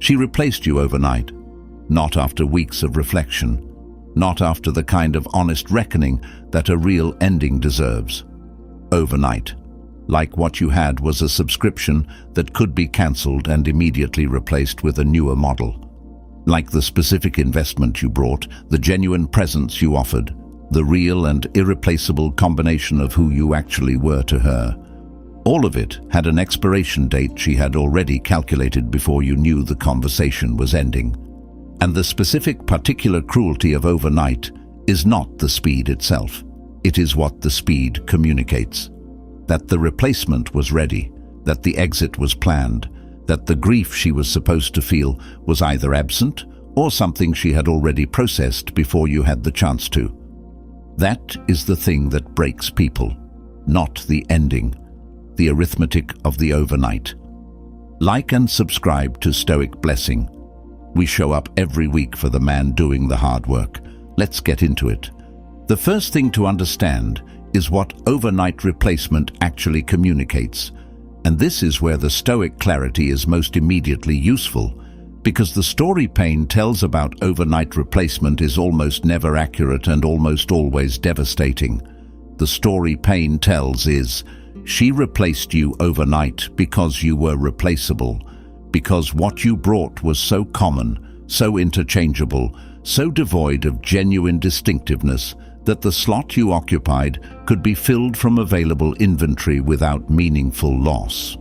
She replaced you overnight, not after weeks of reflection, not after the kind of honest reckoning that a real ending deserves. Overnight, like what you had was a subscription that could be cancelled and immediately replaced with a newer model. Like the specific investment you brought, the genuine presence you offered, the real and irreplaceable combination of who you actually were to her. All of it had an expiration date she had already calculated before you knew the conversation was ending. And the specific particular cruelty of overnight is not the speed itself. It is what the speed communicates. That the replacement was ready, that the exit was planned, that the grief she was supposed to feel was either absent or something she had already processed before you had the chance to. That is the thing that breaks people, not the ending, the arithmetic of the overnight. Like and subscribe to Stoic Blessing. We show up every week for the man doing the hard work. Let's get into it. The first thing to understand is what overnight replacement actually communicates. And this is where the Stoic clarity is most immediately useful, because the story Payne tells about overnight replacement is almost never accurate and almost always devastating. The story Payne tells is, she replaced you overnight because you were replaceable, because what you brought was so common, so interchangeable, so devoid of genuine distinctiveness that the slot you occupied could be filled from available inventory without meaningful loss.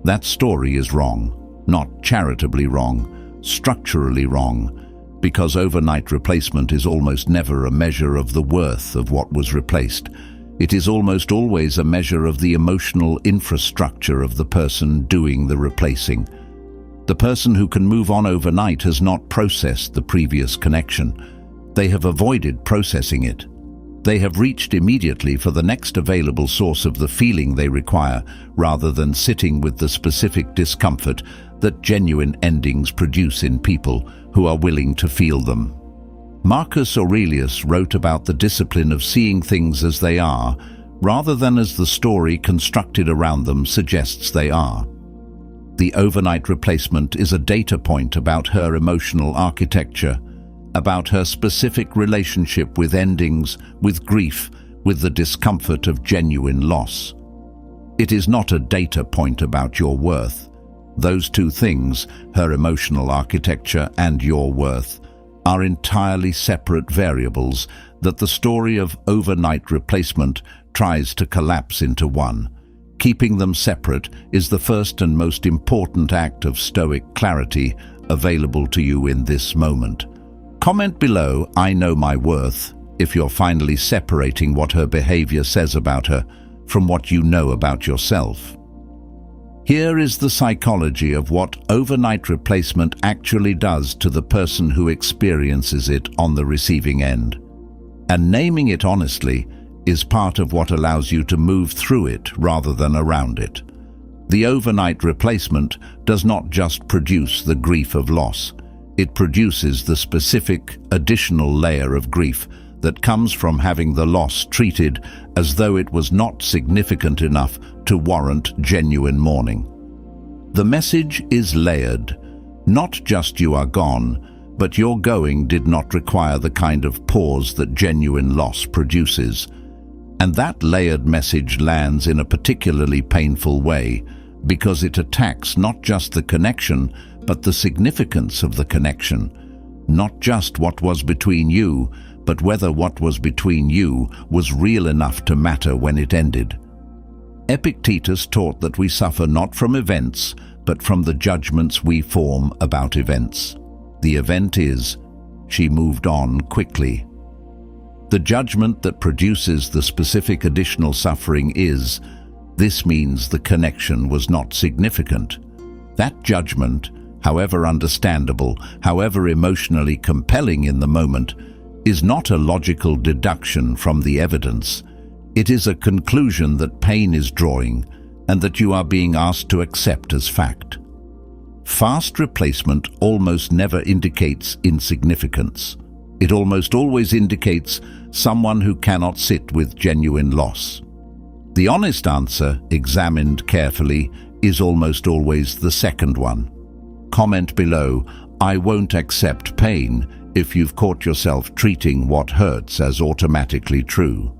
That story is wrong, not charitably wrong, structurally wrong, because overnight replacement is almost never a measure of the worth of what was replaced. It is almost always a measure of the emotional infrastructure of the person doing the replacing. The person who can move on overnight has not processed the previous connection. They have avoided processing it. They have reached immediately for the next available source of the feeling they require, rather than sitting with the specific discomfort that genuine endings produce in people who are willing to feel them. Marcus Aurelius wrote about the discipline of seeing things as they are, rather than as the story constructed around them suggests they are. The overnight replacement is a data point about her emotional architecture, about her specific relationship with endings, with grief, with the discomfort of genuine loss. It is not a data point about your worth. Those two things, her emotional architecture and your worth, are entirely separate variables that the story of overnight replacement tries to collapse into one. Keeping them separate is the first and most important act of Stoic clarity available to you in this moment. Comment below, I know my worth, if you're finally separating what her behavior says about her from what you know about yourself. Here is the psychology of what overnight replacement actually does to the person who experiences it on the receiving end. And naming it honestly is part of what allows you to move through it rather than around it. The overnight replacement does not just produce the grief of loss. It produces the specific additional layer of grief that comes from having the loss treated as though it was not significant enough to warrant genuine mourning. The message is layered. Not just you are gone, but your going did not require the kind of pause that genuine loss produces. And that layered message lands in a particularly painful way, because it attacks not just the connection, but the significance of the connection. Not just what was between you, but whether what was between you was real enough to matter when it ended. Epictetus taught that we suffer not from events, but from the judgments we form about events. The event is, she moved on quickly. The judgment that produces the specific additional suffering is, this means the connection was not significant. That judgment, however understandable, however emotionally compelling in the moment, is not a logical deduction from the evidence. It is a conclusion that Payne is drawing and that you are being asked to accept as fact. Fast replacement almost never indicates insignificance. It almost always indicates someone who cannot sit with genuine loss. The honest answer, examined carefully, is almost always the second one. Comment below, "I won't accept pain," if you've caught yourself treating what hurts as automatically true.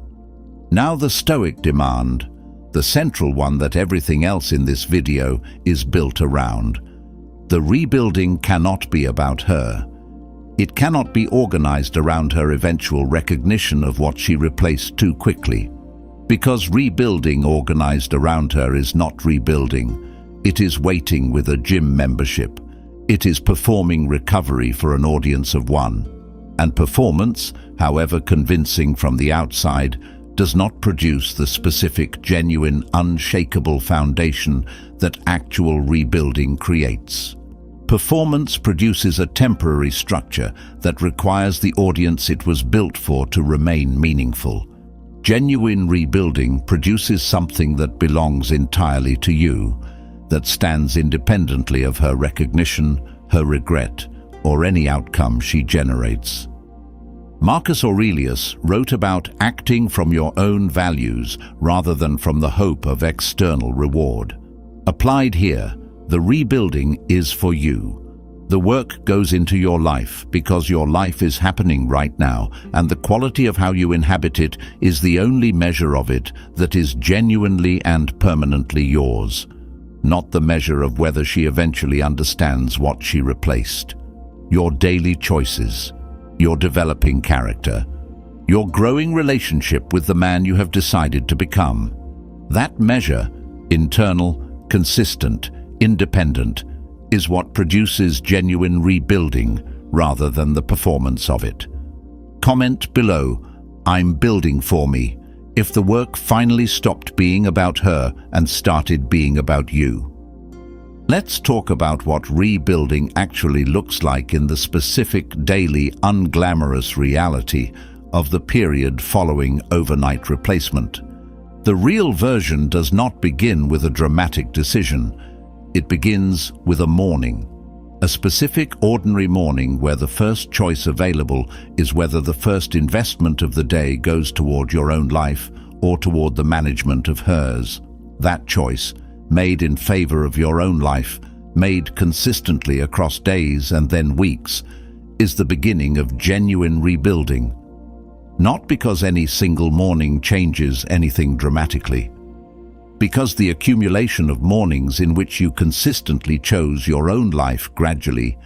Now the Stoic demand, the central one that everything else in this video is built around. The rebuilding cannot be about her. It cannot be organized around her eventual recognition of what she replaced too quickly. Because rebuilding organized around her is not rebuilding. It is waiting with a gym membership. It is performing recovery for an audience of one. And performance, however convincing from the outside, does not produce the specific, genuine, unshakable foundation that actual rebuilding creates. Performance produces a temporary structure that requires the audience it was built for to remain meaningful. Genuine rebuilding produces something that belongs entirely to you, that stands independently of her recognition, her regret, or any outcome she generates. Marcus Aurelius wrote about acting from your own values rather than from the hope of external reward. Applied here, the rebuilding is for you. The work goes into your life because your life is happening right now, and the quality of how you inhabit it is the only measure of it that is genuinely and permanently yours, not the measure of whether she eventually understands what she replaced. Your daily choices, your developing character, your growing relationship with the man you have decided to become. That measure, internal, consistent, independent, is what produces genuine rebuilding rather than the performance of it. Comment below, "I'm building for me," if the work finally stopped being about her and started being about you. Let's talk about what rebuilding actually looks like in the specific, daily, unglamorous reality of the period following overnight replacement. The real version does not begin with a dramatic decision. It begins with a morning, a specific ordinary morning where the first choice available is whether the first investment of the day goes toward your own life or toward the management of hers. That choice, made in favor of your own life, made consistently across days and then weeks, is the beginning of genuine rebuilding. Not because any single morning changes anything dramatically, because the accumulation of mornings in which you consistently chose your own life gradually,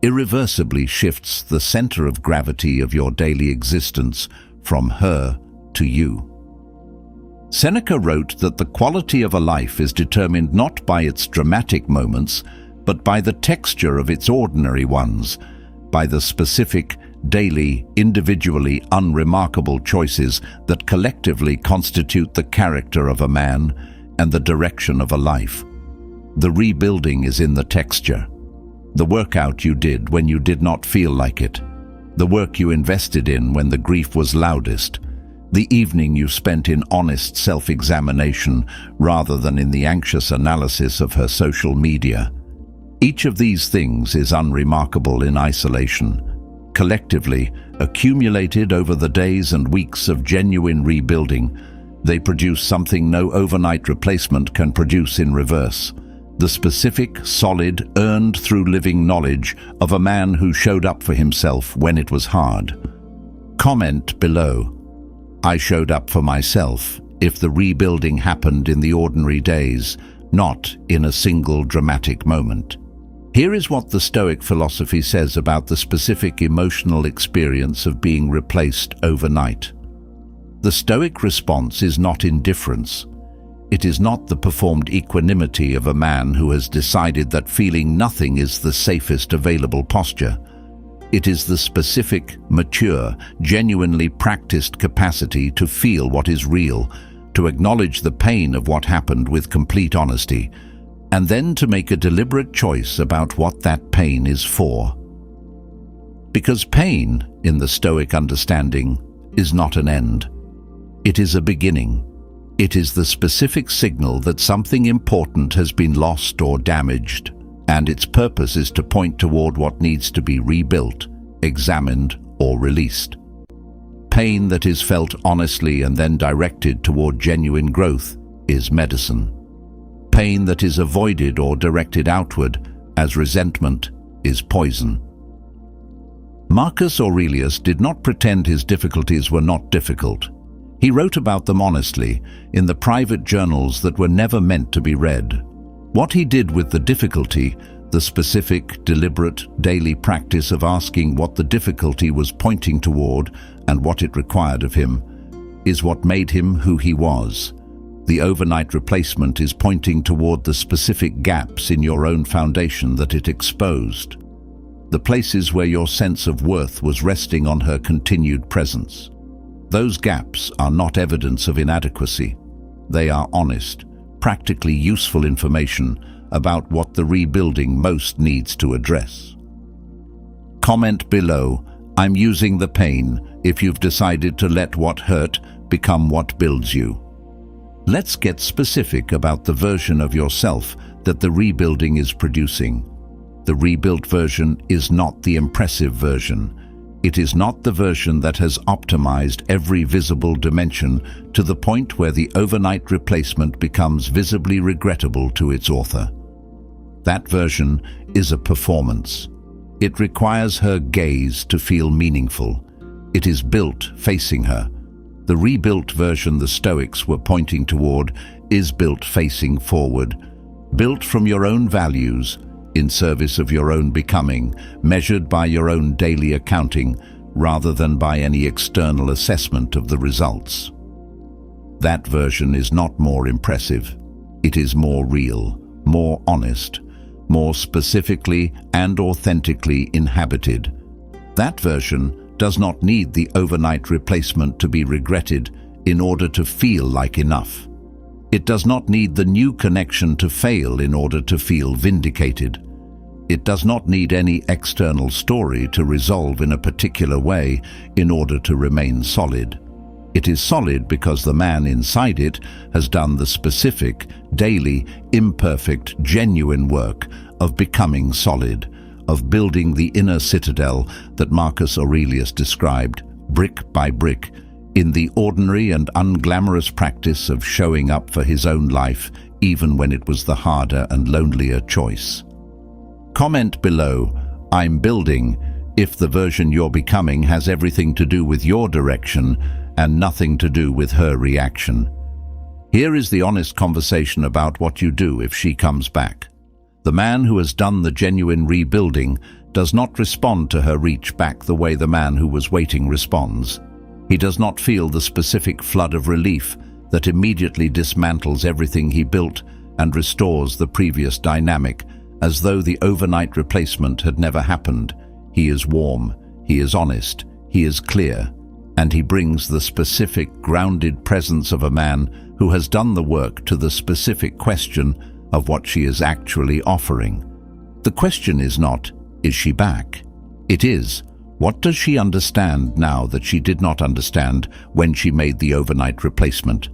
irreversibly shifts the center of gravity of your daily existence from her to you. Seneca wrote that the quality of a life is determined not by its dramatic moments, but by the texture of its ordinary ones, by the specific, daily, individually unremarkable choices that collectively constitute the character of a man and the direction of a life. The rebuilding is in the texture. The workout you did when you did not feel like it. The work you invested in when the grief was loudest. The evening you spent in honest self-examination rather than in the anxious analysis of her social media. Each of these things is unremarkable in isolation. Collectively, accumulated over the days and weeks of genuine rebuilding, they produce something no overnight replacement can produce in reverse. The specific, solid, earned through living knowledge of a man who showed up for himself when it was hard. Comment below, "I showed up for myself," if the rebuilding happened in the ordinary days, not in a single dramatic moment. Here is what the Stoic philosophy says about the specific emotional experience of being replaced overnight. The Stoic response is not indifference. It is not the performed equanimity of a man who has decided that feeling nothing is the safest available posture. It is the specific, mature, genuinely practiced capacity to feel what is real, to acknowledge the pain of what happened with complete honesty, and then to make a deliberate choice about what that pain is for. Because pain, in the Stoic understanding, is not an end. It is a beginning. It is the specific signal that something important has been lost or damaged, and its purpose is to point toward what needs to be rebuilt, examined, or released. Pain that is felt honestly and then directed toward genuine growth is medicine. Pain that is avoided or directed outward as resentment is poison. Marcus Aurelius did not pretend his difficulties were not difficult. He wrote about them honestly in the private journals that were never meant to be read. What he did with the difficulty, the specific, deliberate, daily practice of asking what the difficulty was pointing toward and what it required of him, is what made him who he was. The overnight replacement is pointing toward the specific gaps in your own foundation that it exposed, the places where your sense of worth was resting on her continued presence. Those gaps are not evidence of inadequacy. They are honest, practically useful information about what the rebuilding most needs to address. Comment below, "I'm using the pain," if you've decided to let what hurt become what builds you. Let's get specific about the version of yourself that the rebuilding is producing. The rebuilt version is not the impressive version. It is not the version that has optimized every visible dimension to the point where the overnight replacement becomes visibly regrettable to its author. That version is a performance. It requires her gaze to feel meaningful. It is built facing her. The rebuilt version the Stoics were pointing toward is built facing forward, built from your own values, in service of your own becoming, measured by your own daily accounting, rather than by any external assessment of the results. That version is not more impressive. It is more real, more honest, more specifically and authentically inhabited. That version does not need the overnight replacement to be regretted in order to feel like enough. It does not need the new connection to fail in order to feel vindicated. It does not need any external story to resolve in a particular way in order to remain solid. It is solid because the man inside it has done the specific, daily, imperfect, genuine work of becoming solid, of building the inner citadel that Marcus Aurelius described, brick by brick, in the ordinary and unglamorous practice of showing up for his own life, even when it was the harder and lonelier choice. Comment below, "I'm building," if the version you're becoming has everything to do with your direction and nothing to do with her reaction. Here is the honest conversation about what you do if she comes back. The man who has done the genuine rebuilding does not respond to her reach back the way the man who was waiting responds. He does not feel the specific flood of relief that immediately dismantles everything he built and restores the previous dynamic, as though the overnight replacement had never happened. He is warm, he is honest, he is clear, and he brings the specific, grounded presence of a man who has done the work to the specific question of what she is actually offering. The question is not, is she back? It is, what does she understand now that she did not understand when she made the overnight replacement?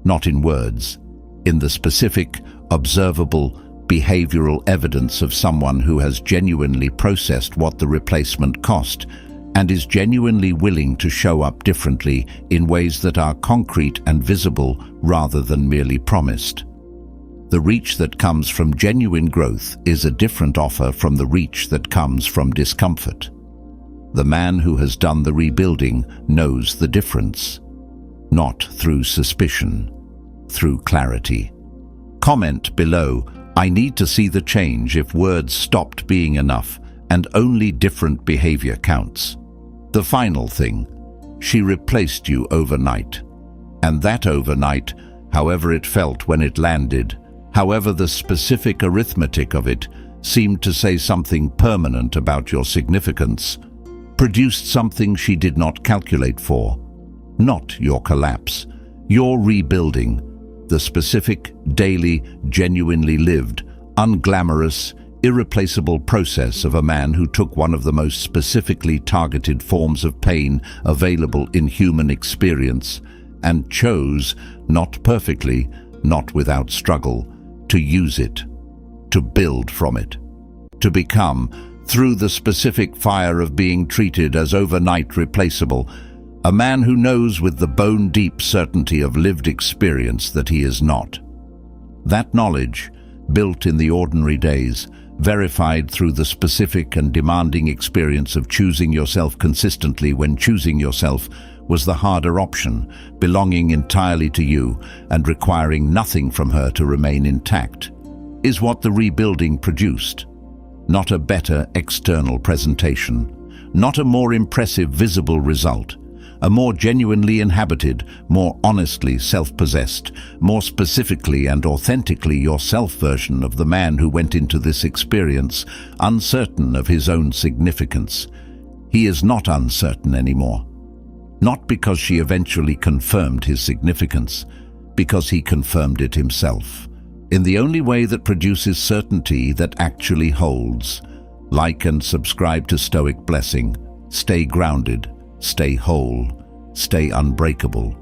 Not in words, in the specific, observable, behavioral evidence of someone who has genuinely processed what the replacement cost and is genuinely willing to show up differently in ways that are concrete and visible rather than merely promised. The reach that comes from genuine growth is a different offer from the reach that comes from discomfort. The man who has done the rebuilding knows the difference, not through suspicion, through clarity. Comment below, "I need to see the change if words stopped being enough and only different behavior counts." The final thing, she replaced you overnight. And that overnight, however it felt when it landed, however the specific arithmetic of it seemed to say something permanent about your significance, produced something she did not calculate for. Not your collapse, your rebuilding, the specific, daily, genuinely lived, unglamorous, irreplaceable process of a man who took one of the most specifically targeted forms of pain available in human experience and chose, not perfectly, not without struggle, to use it, to build from it, to become, through the specific fire of being treated as overnight replaceable, a man who knows with the bone-deep certainty of lived experience that he is not. That knowledge, built in the ordinary days, verified through the specific and demanding experience of choosing yourself consistently when choosing yourself was the harder option, belonging entirely to you and requiring nothing from her to remain intact, is what the rebuilding produced. Not a better external presentation, not a more impressive visible result, a more genuinely inhabited, more honestly self-possessed, more specifically and authentically yourself version of the man who went into this experience uncertain of his own significance. He is not uncertain anymore. Not because she eventually confirmed his significance, because he confirmed it himself, in the only way that produces certainty that actually holds. Like and subscribe to Stoic Blessing. Stay grounded. Stay whole, stay unbreakable.